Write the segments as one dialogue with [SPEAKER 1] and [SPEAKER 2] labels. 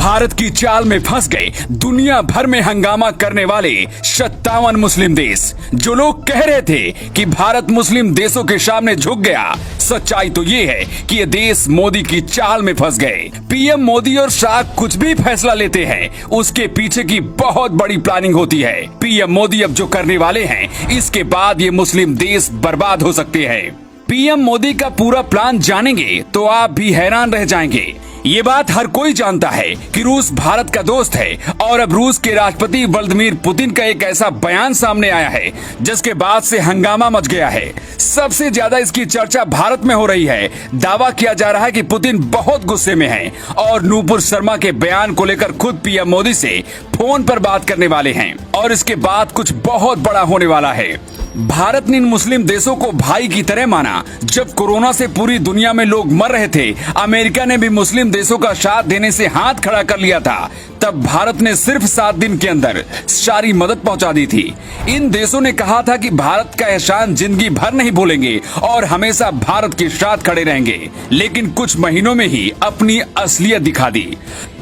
[SPEAKER 1] भारत की चाल में फंस गए दुनिया भर में हंगामा करने वाले 57 मुस्लिम देश। जो लोग कह रहे थे कि भारत मुस्लिम देशों के सामने झुक गया, सच्चाई तो ये है कि ये देश मोदी की चाल में फंस गए। पीएम मोदी और शाह कुछ भी फैसला लेते हैं, उसके पीछे की बहुत बड़ी प्लानिंग होती है। पीएम मोदी अब जो करने वाले हैं, इसके बाद ये मुस्लिम देश बर्बाद हो सकते हैं। पीएम मोदी का पूरा प्लान जानेंगे तो आप भी हैरान रह जाएंगे। ये बात हर कोई जानता है कि रूस भारत का दोस्त है और अब रूस के राष्ट्रपति व्लादिमीर पुतिन का एक ऐसा बयान सामने आया है जिसके बाद से हंगामा मच गया है। सबसे ज्यादा इसकी चर्चा भारत में हो रही है। दावा किया जा रहा है कि पुतिन बहुत गुस्से में हैं और नूपुर शर्मा के बयान को लेकर खुद पीएम मोदी से फोन पर बात करने वाले हैं और इसके बाद कुछ बहुत बड़ा होने वाला है। भारत ने इन मुस्लिम देशों को भाई की तरह माना। जब कोरोना से पूरी दुनिया में लोग मर रहे थे, अमेरिका ने भी मुस्लिम देशों का साथ देने से हाथ खड़ा कर लिया था। तब भारत ने सिर्फ 7 दिन के अंदर सारी मदद पहुंचा दी थी। इन देशों ने कहा था कि भारत का एहसान जिंदगी भर नहीं भूलेंगे और हमेशा भारत के साथ खड़े रहेंगे, लेकिन कुछ महीनों में ही अपनी असलियत दिखा दी।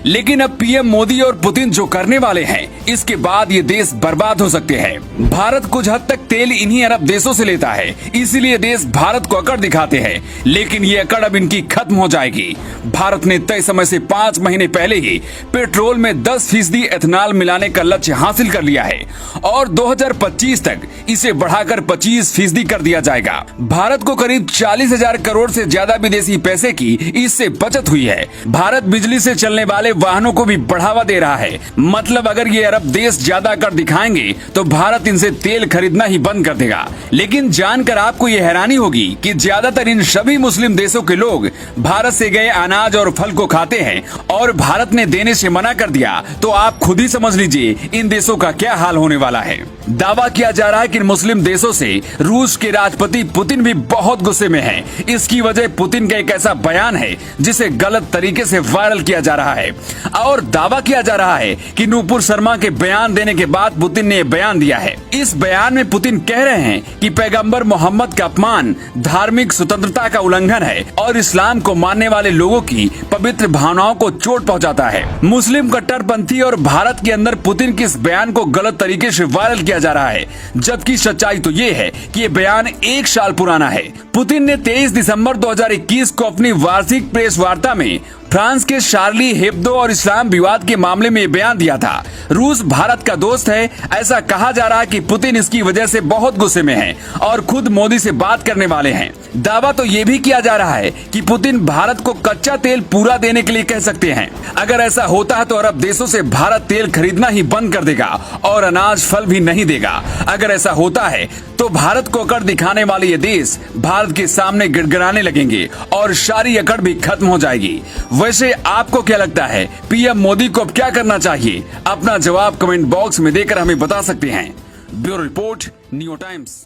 [SPEAKER 1] लेकिन अब पीएम मोदी और पुतिन जो करने वाले हैं, इसके बाद ये देश बर्बाद हो सकते हैं। भारत कुछ हद तक तेल इन्हीं अरब देशों से लेता है, इसीलिए देश भारत को अकड़ दिखाते हैं, लेकिन ये अकड़ अब इनकी खत्म हो जाएगी। भारत ने तय समय से 5 महीने पहले ही पेट्रोल में 10% एथेनॉल मिलाने का लक्ष्य हासिल कर लिया है और 2025 तक इसे बढ़ाकर 25% कर दिया जाएगा। भारत को करीब 40,000 करोड़ से ज्यादा विदेशी पैसे की इससे बचत हुई है। भारत बिजली से चलने वाले वाहनों को भी बढ़ावा दे रहा है। मतलब अगर ये अरब देश ज्यादा कर दिखाएंगे तो भारत इनसे तेल खरीदना ही बंद कर देगा। लेकिन जानकर आपको ये हैरानी होगी कि ज्यादातर इन सभी मुस्लिम देशों के लोग भारत से गए अनाज और फल को खाते हैं और भारत ने देने से मना कर दिया तो आप खुद ही समझ लीजिए इन देशों का क्या हाल होने वाला है। दावा किया जा रहा है कि इन मुस्लिम देशों से रूस के राष्ट्रपति पुतिन भी बहुत गुस्से में हैं। इसकी वजह पुतिन का एक ऐसा बयान है जिसे गलत तरीके से वायरल किया जा रहा है और दावा किया जा रहा है कि नूपुर शर्मा के बयान देने के बाद पुतिन ने बयान दिया है। इस बयान में पुतिन कह रहे हैं कि पैगंबर मोहम्मद का अपमान धार्मिक स्वतंत्रता का उल्लंघन है और इस्लाम को मानने वाले लोगों की पवित्र भावनाओं को चोट पहुंचाता है। मुस्लिम कट्टरपंथी और भारत के अंदर पुतिन के इस बयान को गलत तरीके से वायरल किया जा रहा है, जबकि सच्चाई तो ये है कि ये बयान 1 साल पुराना है। पुतिन ने 23 दिसंबर 2021 को अपनी वार्षिक प्रेस वार्ता में फ्रांस के शार्ली हेब्दो और इस्लाम विवाद के मामले में ये बयान दिया था। रूस भारत का दोस्त है, ऐसा कहा जा रहा है कि पुतिन इसकी वजह से बहुत गुस्से में है और खुद मोदी से बात करने वाले हैं। दावा तो ये भी किया जा रहा है कि पुतिन भारत को कच्चा तेल पूरा देने के लिए कह सकते हैं। अगर ऐसा होता है तो अरब देशों से भारत तेल खरीदना ही बंद कर देगा और अनाज फल भी नहीं देगा। अगर ऐसा होता है तो भारत को अकड़ दिखाने वाले ये देश भारत के सामने गिड़गिड़ाने लगेंगे और सारी अकड़ भी खत्म हो जाएगी। वैसे आपको क्या लगता है, पीएम मोदी को अब क्या करना चाहिए? अपना जवाब कमेंट बॉक्स में देकर हमें बता सकते हैं। Bureau report, new times.